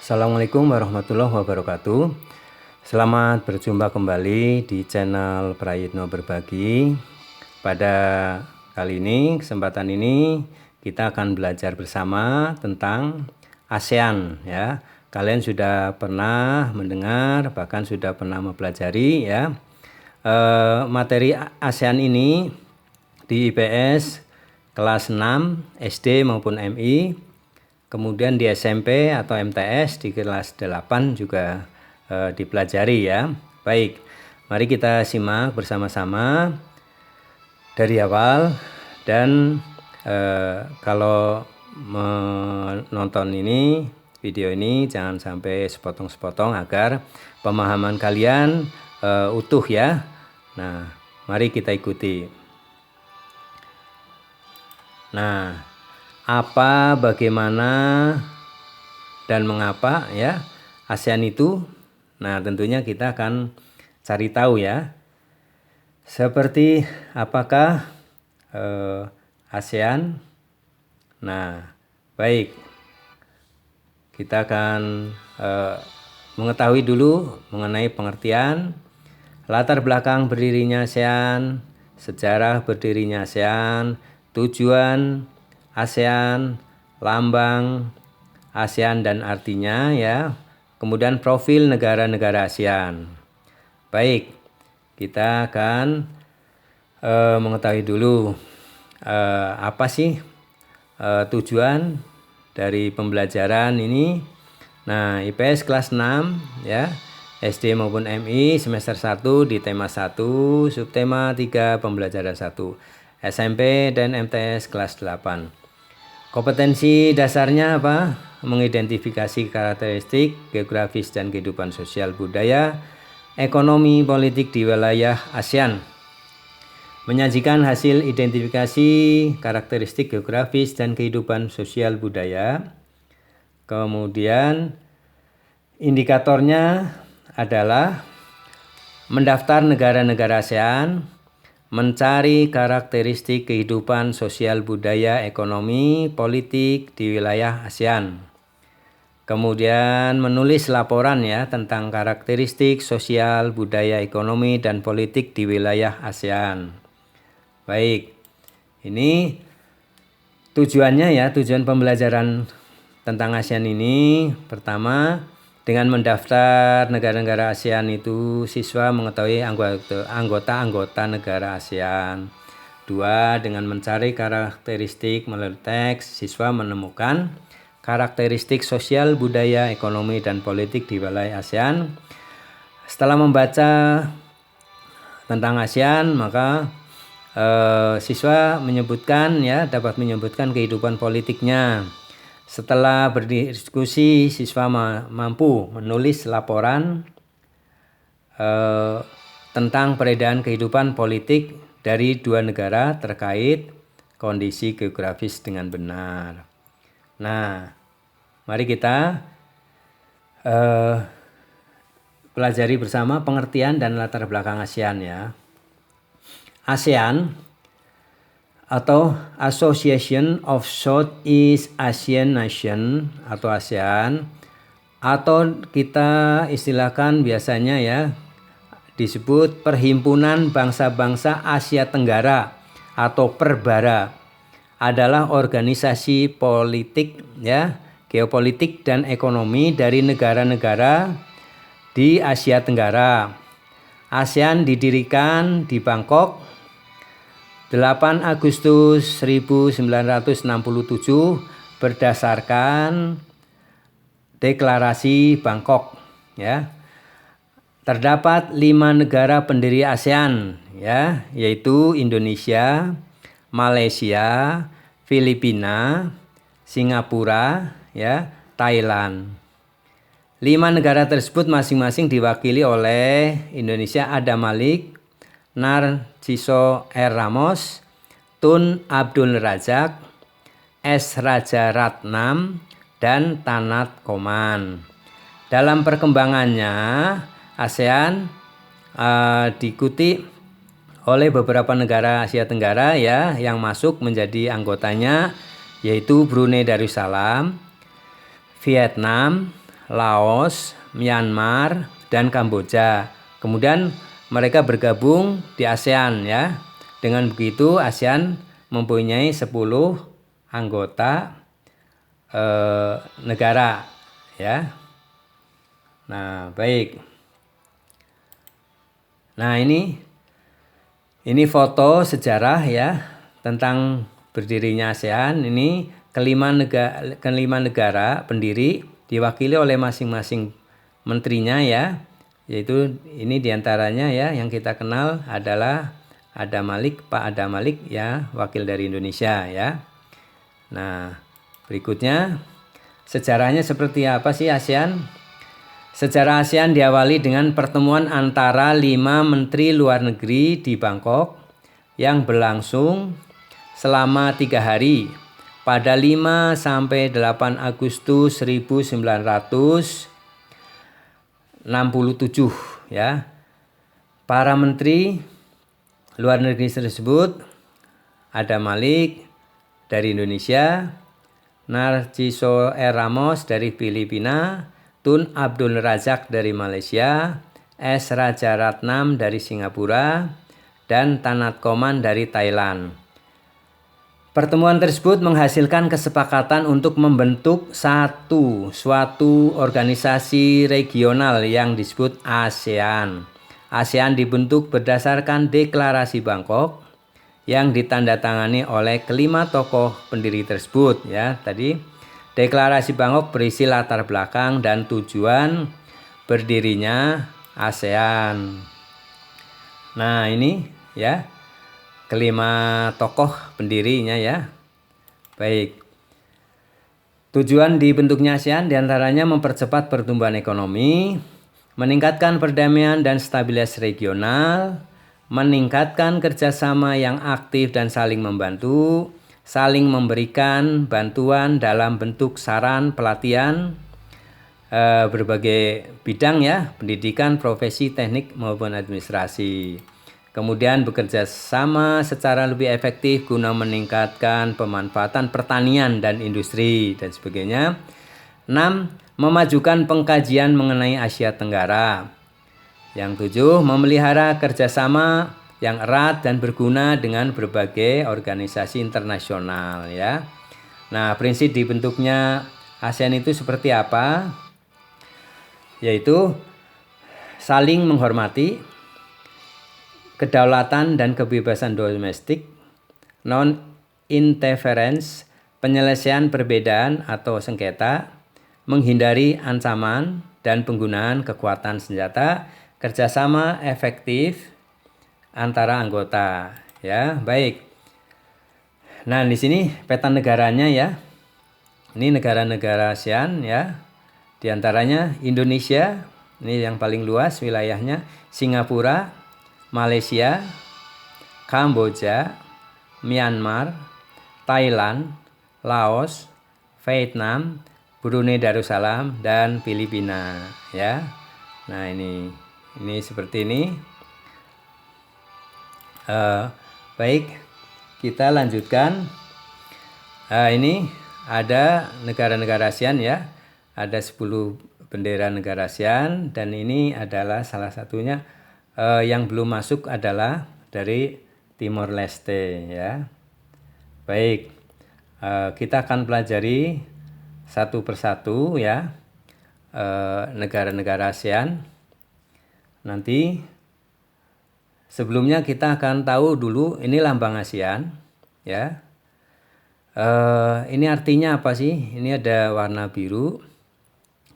Assalamualaikum warahmatullahi wabarakatuh. Selamat berjumpa kembali di channel Prayitno Berbagi. Pada kali ini, kesempatan ini kita akan belajar bersama tentang ASEAN ya. Kalian sudah pernah mendengar, bahkan sudah pernah mempelajari ya. Materi ASEAN ini di IPS kelas 6 SD maupun MI. Kemudian di SMP atau MTS di kelas 8 juga dipelajari ya. Baik, mari kita simak bersama-sama dari awal. Dan kalau menonton video ini jangan sampai sepotong-sepotong agar pemahaman kalian utuh ya. Nah, mari kita ikuti. Nah, apa, bagaimana, dan mengapa ya ASEAN itu? Nah, tentunya kita akan cari tahu ya. Seperti apakah ASEAN? Nah, baik. Kita akan mengetahui dulu mengenai pengertian, latar belakang berdirinya ASEAN, sejarah berdirinya ASEAN, tujuan ASEAN, lambang ASEAN dan artinya ya. Kemudian profil negara-negara ASEAN. Baik, kita akan mengetahui dulu apa sih tujuan dari pembelajaran ini. Nah, IPS kelas 6 ya, SD maupun MI semester 1 di tema 1, subtema 3 pembelajaran 1. SMP dan MTS kelas 8. Kompetensi dasarnya apa? Mengidentifikasi karakteristik geografis dan kehidupan sosial budaya, ekonomi, politik di wilayah ASEAN. Menyajikan hasil identifikasi karakteristik geografis dan kehidupan sosial budaya. Kemudian indikatornya adalah mendaftar negara-negara ASEAN, mencari karakteristik kehidupan sosial budaya, ekonomi, politik di wilayah ASEAN. Kemudian menulis laporan ya tentang karakteristik sosial, budaya, ekonomi, dan politik di wilayah ASEAN. Baik, ini tujuannya ya, tujuan pembelajaran tentang ASEAN ini. Pertama, dengan mendaftar negara-negara ASEAN itu siswa mengetahui anggota-anggota negara ASEAN. 2. Dengan mencari karakteristik melalui teks, siswa menemukan karakteristik sosial, budaya, ekonomi, dan politik di wilayah ASEAN. Setelah membaca tentang ASEAN, maka siswa dapat menyebutkan kehidupan politiknya. Setelah berdiskusi, siswa mampu menulis laporan tentang perbedaan kehidupan politik dari dua negara terkait kondisi geografis dengan benar. Nah, mari kita pelajari bersama pengertian dan latar belakang ASEAN ya. ASEAN atau Association of Southeast Asian Nation atau ASEAN, atau kita istilahkan biasanya ya disebut Perhimpunan Bangsa-Bangsa Asia Tenggara atau Perbara, adalah organisasi politik ya, geopolitik dan ekonomi dari negara-negara di Asia Tenggara. ASEAN didirikan di Bangkok 8 Agustus 1967 berdasarkan Deklarasi Bangkok ya. Terdapat 5 negara pendiri ASEAN ya, yaitu Indonesia, Malaysia, Filipina, Singapura ya, Thailand. 5 negara tersebut masing-masing diwakili oleh Indonesia Adam Malik, Narciso R. Ramos, Tun Abdul Razak, S. Raja Ratnam, dan Tanat Koman. Dalam perkembangannya, ASEAN diikuti oleh beberapa negara Asia Tenggara ya yang masuk menjadi anggotanya, yaitu Brunei Darussalam, Vietnam, Laos, Myanmar, dan Kamboja. Kemudian mereka bergabung di ASEAN ya. Dengan begitu ASEAN mempunyai 10 anggota negara ya. Nah, baik. Nah, ini foto sejarah ya tentang berdirinya ASEAN. Ini kelima negara pendiri diwakili oleh masing-masing menterinya ya. Yaitu ini diantaranya ya yang kita kenal adalah Pak Adam Malik ya, wakil dari Indonesia ya. Nah, berikutnya sejarahnya seperti apa sih ASEAN? Sejarah ASEAN diawali dengan pertemuan antara 5 menteri luar negeri di Bangkok yang berlangsung selama 3 hari pada 5 sampai 8 Agustus 1967 ya. Para menteri luar negeri tersebut ada Malik dari Indonesia, Narciso R. Ramos dari Filipina, Tun Abdul Razak dari Malaysia, S. Rajaratnam dari Singapura, dan Tanat Koman dari Thailand. Pertemuan tersebut menghasilkan kesepakatan untuk membentuk suatu organisasi regional yang disebut ASEAN. ASEAN dibentuk berdasarkan Deklarasi Bangkok yang ditandatangani oleh kelima tokoh pendiri tersebut ya. Tadi Deklarasi Bangkok berisi latar belakang dan tujuan berdirinya ASEAN. Nah, ini ya kelima tokoh pendirinya ya. Baik. Tujuan dibentuknya ASEAN diantaranya mempercepat pertumbuhan ekonomi, meningkatkan perdamaian dan stabilitas regional, meningkatkan kerjasama yang aktif dan saling membantu, saling memberikan bantuan dalam bentuk saran pelatihan berbagai bidang ya, pendidikan, profesi, teknik maupun administrasi. Kemudian bekerja sama secara lebih efektif guna meningkatkan pemanfaatan pertanian dan industri dan sebagainya. 6. Memajukan pengkajian mengenai Asia Tenggara. Yang 7. Memelihara kerjasama yang erat dan berguna dengan berbagai organisasi internasional ya. Nah, prinsip dibentuknya ASEAN itu seperti apa? Yaitu saling menghormati, kedaulatan dan kebebasan domestik, non-interference, penyelesaian perbedaan atau sengketa, menghindari ancaman dan penggunaan kekuatan senjata, kerjasama efektif antara anggota ya. Baik. Nah, di sini peta negaranya ya. Ini negara-negara ASEAN ya. Di antaranya Indonesia, ini yang paling luas wilayahnya, Singapura, Malaysia, Kamboja, Myanmar, Thailand, Laos, Vietnam, Brunei Darussalam, dan Filipina ya. Nah, ini seperti ini. Baik, kita lanjutkan. Ini ada negara-negara ASEAN ya. Ada 10 bendera negara ASEAN dan ini adalah salah satunya yang belum masuk adalah dari Timor Leste ya. Baik, kita akan pelajari satu persatu ya negara-negara ASEAN. Nanti sebelumnya kita akan tahu dulu ini lambang ASEAN ya. Ini artinya apa sih? Ini ada warna biru,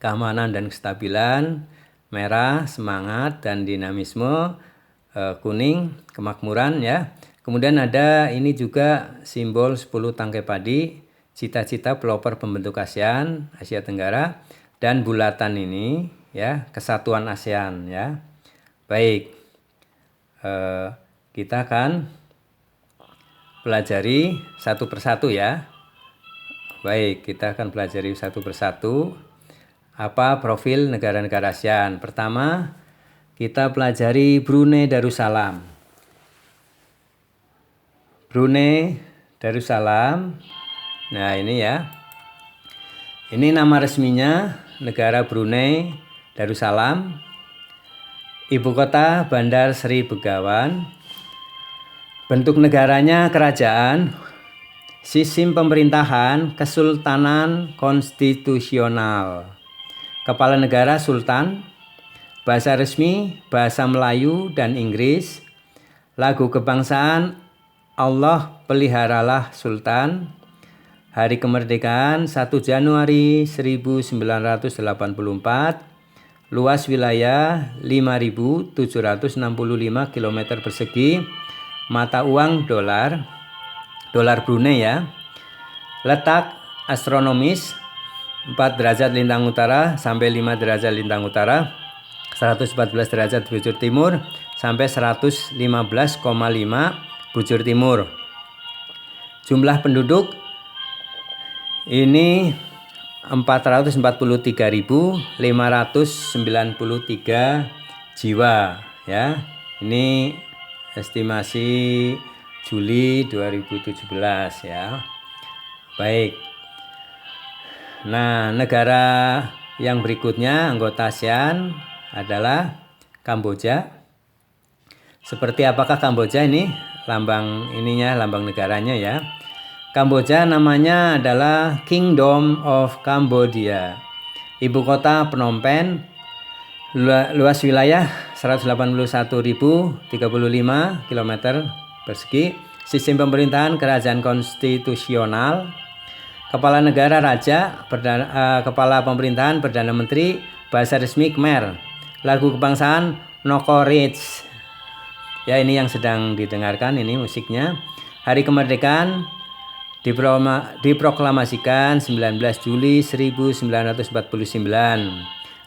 keamanan dan kestabilan, merah, semangat dan dinamisme, kuning, kemakmuran ya. Kemudian ada ini juga simbol 10 tangkai padi, cita-cita pelopor pembentuk ASEAN, Asia Tenggara, dan bulatan ini ya, kesatuan ASEAN ya. Baik. Kita akan pelajari satu persatu ya. Baik, kita akan pelajari satu persatu apa profil negara-negara ASEAN. Pertama, kita pelajari Brunei Darussalam. Brunei Darussalam. Nah, ini ya. Ini nama resminya negara Brunei Darussalam. Ibu kota Bandar Sri Begawan. Bentuk negaranya kerajaan. Sistem pemerintahan kesultanan konstitusional. Kepala negara sultan. Bahasa resmi bahasa Melayu dan Inggris. Lagu kebangsaan Allah peliharalah Sultan. Hari kemerdekaan 1 Januari 1984. Luas wilayah 5.765 km persegi. Mata uang dolar Brunei ya. Letak astronomis 4 derajat lintang utara sampai 5 derajat lintang utara. 114 derajat bujur timur sampai 115,5 bujur timur. Jumlah penduduk ini 443.593 jiwa ya. Ini estimasi Juli 2017 ya. Baik. Nah, negara yang berikutnya anggota ASEAN adalah Kamboja. Seperti apakah Kamboja ini? Lambang negaranya ya. Kamboja namanya adalah Kingdom of Cambodia. Ibu kota Phnom Penh. Luas wilayah 181.035 km persegi. Sistem pemerintahan kerajaan konstitusional. Kepala negara raja, kepala pemerintahan perdana menteri, bahasa resmi Khmer. Lagu kebangsaan Nokorech. Ya, ini yang sedang didengarkan ini musiknya. Hari kemerdekaan diproklamasikan 19 Juli 1949.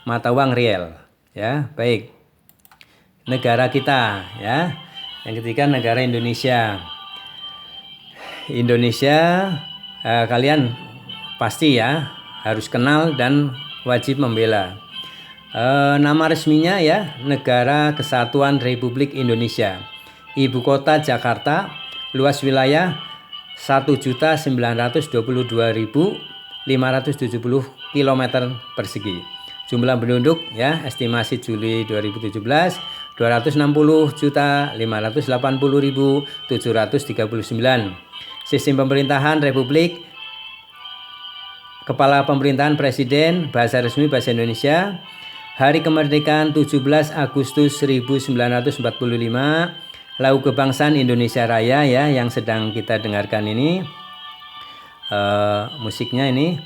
Mata uang riel. Ya, baik. Negara kita ya. Yang ketiga negara Indonesia. Kalian pasti ya harus kenal dan wajib membela. Nama resminya ya Negara Kesatuan Republik Indonesia. Ibu kota Jakarta. Luas wilayah 1.922.570 km persegi. Jumlah penduduk ya estimasi Juli 2017 260.580.739. Sistem pemerintahan Republik. Kepala pemerintahan Presiden, bahasa resmi bahasa Indonesia. Hari kemerdekaan 17 Agustus 1945. Lagu kebangsaan Indonesia Raya ya yang sedang kita dengarkan ini. Musiknya ini.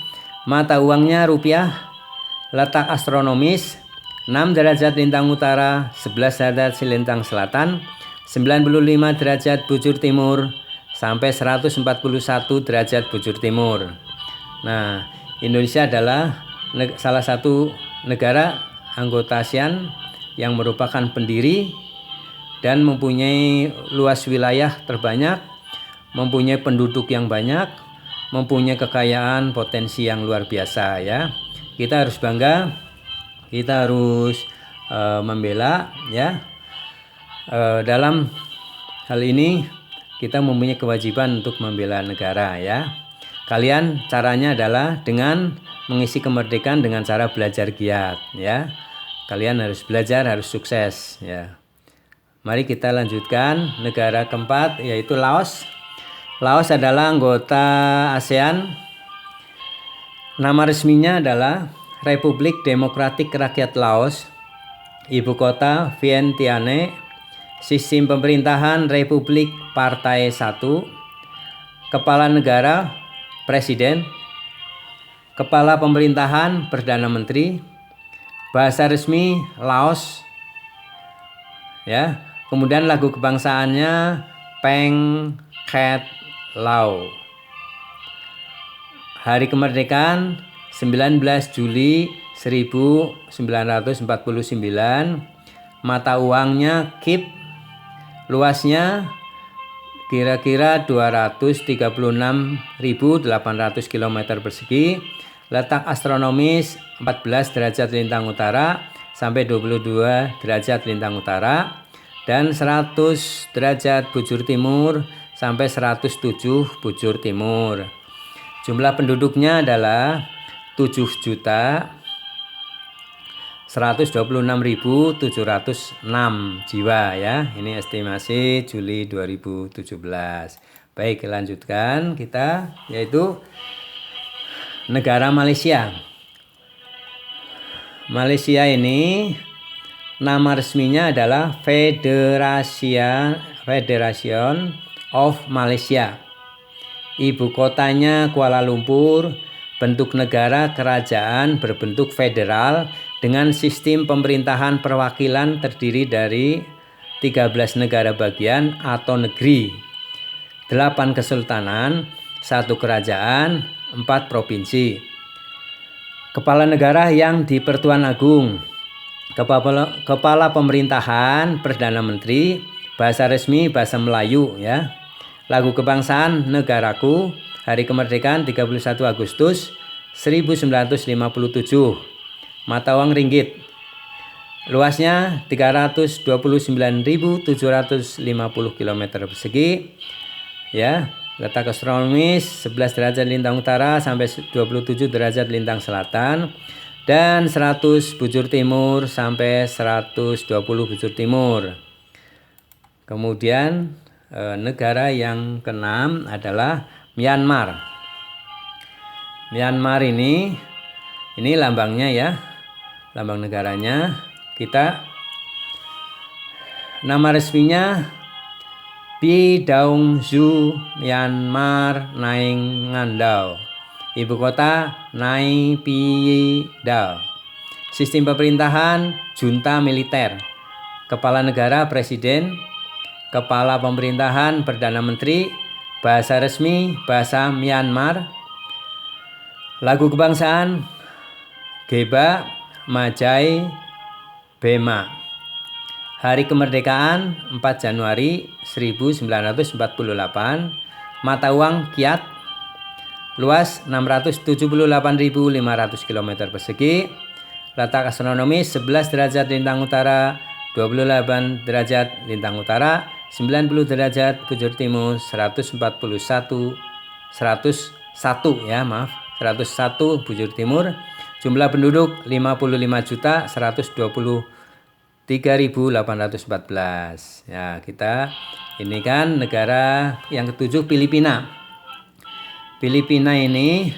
Mata uangnya rupiah. Letak astronomis 6 derajat lintang utara, 11 derajat lintang selatan, 95 derajat bujur timur sampai 141 derajat bujur timur. Nah, Indonesia adalah salah satu negara anggota ASEAN yang merupakan pendiri dan mempunyai luas wilayah terbanyak, mempunyai penduduk yang banyak, mempunyai kekayaan potensi yang luar biasa ya. Kita harus bangga, kita harus membela ya. Dalam hal ini kita mempunyai kewajiban untuk membela negara ya. Kalian caranya adalah dengan mengisi kemerdekaan dengan cara belajar giat ya. Kalian harus belajar, harus sukses ya. Mari kita lanjutkan negara keempat yaitu Laos. Laos adalah anggota ASEAN. Nama resminya adalah Republik Demokratik Rakyat Laos. Ibu kota Vientiane. Sistem pemerintahan Republik Partai 1. Kepala negara Presiden. Kepala pemerintahan Perdana Menteri. Bahasa resmi Laos. Ya. Kemudian lagu kebangsaannya Peng Khet Lao. Hari kemerdekaan 19 Juli 1949. Mata uangnya KIP. Luasnya kira-kira 236.800 km persegi. Letak astronomis 14 derajat lintang utara sampai 22 derajat lintang utara. Dan 100 derajat bujur timur sampai 107 bujur timur. Jumlah penduduknya adalah 7 juta 126.706 jiwa ya. Ini estimasi Juli 2017. Baik, lanjutkan kita, yaitu negara Malaysia. Malaysia ini nama resminya adalah Federation of Malaysia. Ibu kotanya Kuala Lumpur. Bentuk negara kerajaan berbentuk federal dengan sistem pemerintahan perwakilan terdiri dari 13 negara bagian atau negeri, 8 kesultanan, 1 kerajaan, 4 provinsi. Kepala negara yang di-Pertuan Agung. Kepala pemerintahan Perdana Menteri. Bahasa resmi bahasa Melayu ya. Lagu kebangsaan Negaraku. Hari kemerdekaan 31 Agustus 1957. Mata uang ringgit. Luasnya 329.750 km persegi. Ya, letak astronomis 11 derajat lintang utara sampai 27 derajat lintang selatan dan 100 bujur timur sampai 120 bujur timur. Kemudian negara yang keenam adalah Myanmar. Myanmar ini lambangnya ya. Lambang negaranya nama resminya Bidang Zu Myanmar Naing Ngandau. Ibu kota Nay Pyi Daw. Sistem pemerintahan junta militer. Kepala negara presiden. Kepala pemerintahan perdana menteri. Bahasa resmi bahasa Myanmar. Lagu kebangsaan Geba Majai Bema. Hari kemerdekaan 4 Januari 1948. Mata uang Kyat. Luas 678.500 km persegi. Letak astronomis 11 derajat lintang utara, 28 derajat lintang utara, 90 derajat bujur timur, 101 bujur timur. Jumlah penduduk 55.123.814. Ya, kita ini kan negara yang ketujuh Filipina. Filipina ini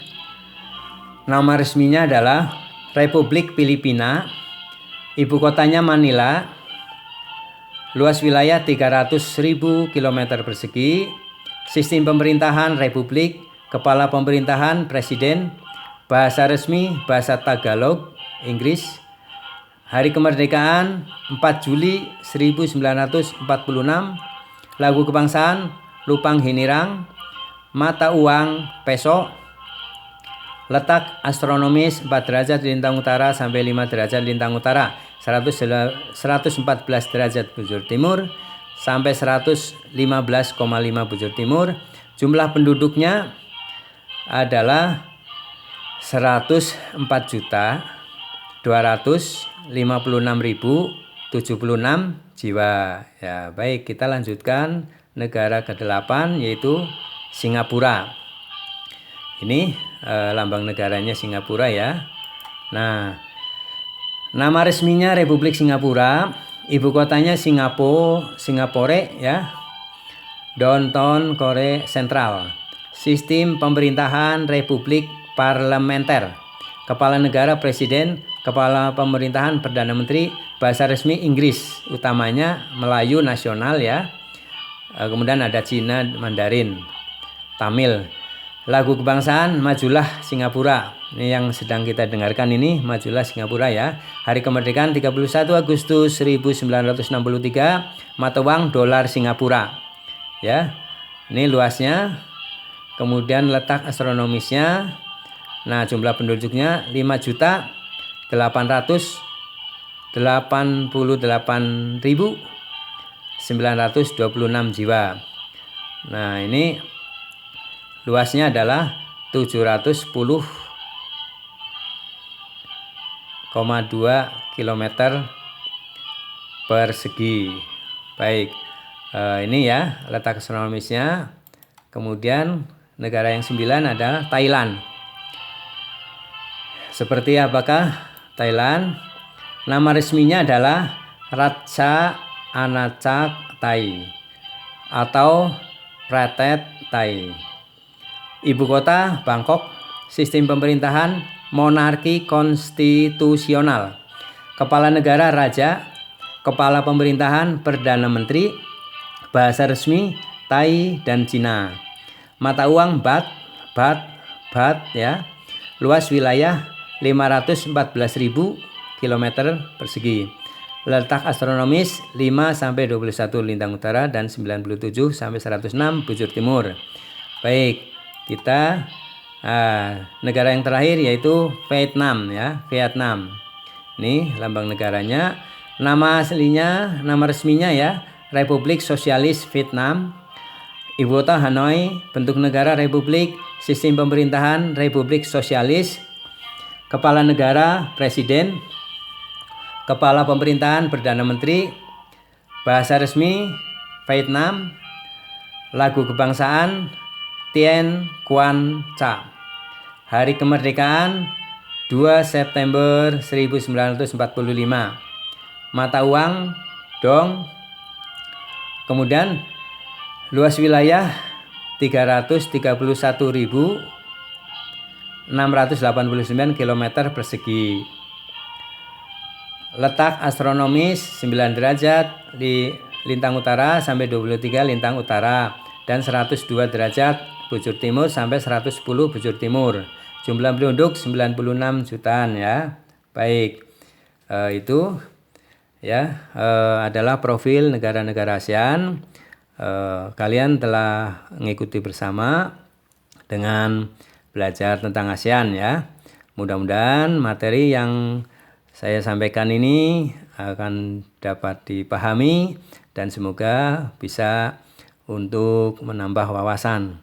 nama resminya adalah Republik Filipina. Ibu kotanya Manila. Luas wilayah 300.000 km persegi. Sistem pemerintahan Republik. Kepala pemerintahan Presiden. Bahasa resmi bahasa Tagalog, Inggris. Hari kemerdekaan 4 Juli 1946. Lagu kebangsaan Lupang Hinirang. Mata uang peso. Letak astronomis 4 derajat lintang utara sampai 5 derajat lintang utara, 114 derajat bujur timur sampai 115,5 bujur timur. Jumlah penduduknya adalah 104.256.076 jiwa. Ya, baik, kita lanjutkan negara ke-8 yaitu Singapura. Ini lambang negaranya Singapura ya. Nah, nama resminya Republik Singapura. Ibu kotanya Singapore ya. Downtown Korea Sentral. Sistem pemerintahan Republik Parlementer. Kepala negara Presiden. Kepala pemerintahan Perdana Menteri. Bahasa resmi Inggris. Utamanya Melayu nasional ya. Kemudian ada Cina, Mandarin, Tamil. Lagu kebangsaan Majulah Singapura. Ini yang sedang kita dengarkan ini, Majulah Singapura ya. Hari kemerdekaan 31 Agustus 1963. Mata uang dolar Singapura. Ya. Ini luasnya. Kemudian letak astronomisnya. Nah, jumlah penduduknya 5.888.926 jiwa. Nah, ini luasnya adalah 710,2 km persegi. Baik, ini ya letak astronomisnya. Kemudian negara yang 9 adalah Thailand. Seperti apakah Thailand? Nama resminya adalah Raja Anachart Thai atau Pratet Thai. Ibu kota Bangkok. Sistem pemerintahan monarki konstitusional. Kepala negara raja. Kepala pemerintahan perdana menteri. Bahasa resmi Thai dan Cina. Mata uang baht ya. Luas wilayah 514.000 km persegi. Letak astronomis 5 sampai 21 lintang utara dan 97 sampai 106 bujur timur. Baik, kita negara yang terakhir yaitu Vietnam ya, Vietnam. Ini lambang negaranya. Nama aslinya, nama resminya ya, Republik Sosialis Vietnam. Ibu kota Hanoi. Bentuk negara republik. Sistem pemerintahan republik sosialis. Kepala negara presiden. Kepala pemerintahan perdana menteri. Bahasa resmi Vietnam. Lagu kebangsaan Tien Quan Cha. Hari kemerdekaan 2 September 1945. Mata uang dong. Kemudian luas wilayah 331.689 km persegi. Letak astronomis 9 derajat di lintang utara sampai 23 lintang utara dan 102 derajat bujur timur sampai 110 bujur timur. Jumlah penduduk 96 jutaan ya. Baik, itu ya adalah profil negara-negara ASEAN. Kalian telah mengikuti bersama dengan belajar tentang ASEAN ya. Mudah-mudahan materi yang saya sampaikan ini akan dapat dipahami dan semoga bisa untuk menambah wawasan.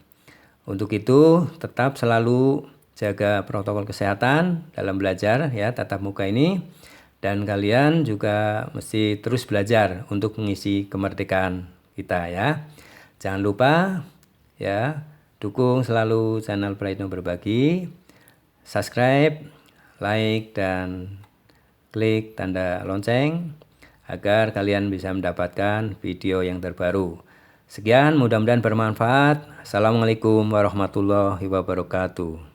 Untuk itu tetap selalu jaga protokol kesehatan dalam belajar ya tatap muka ini, dan kalian juga mesti terus belajar untuk mengisi kemerdekaan kita ya. Jangan lupa ya, dukung selalu channel Praitno Berbagi, subscribe, like, dan klik tanda lonceng agar kalian bisa mendapatkan video yang terbaru. Sekian, mudah-mudahan bermanfaat. Assalamualaikum warahmatullahi wabarakatuh.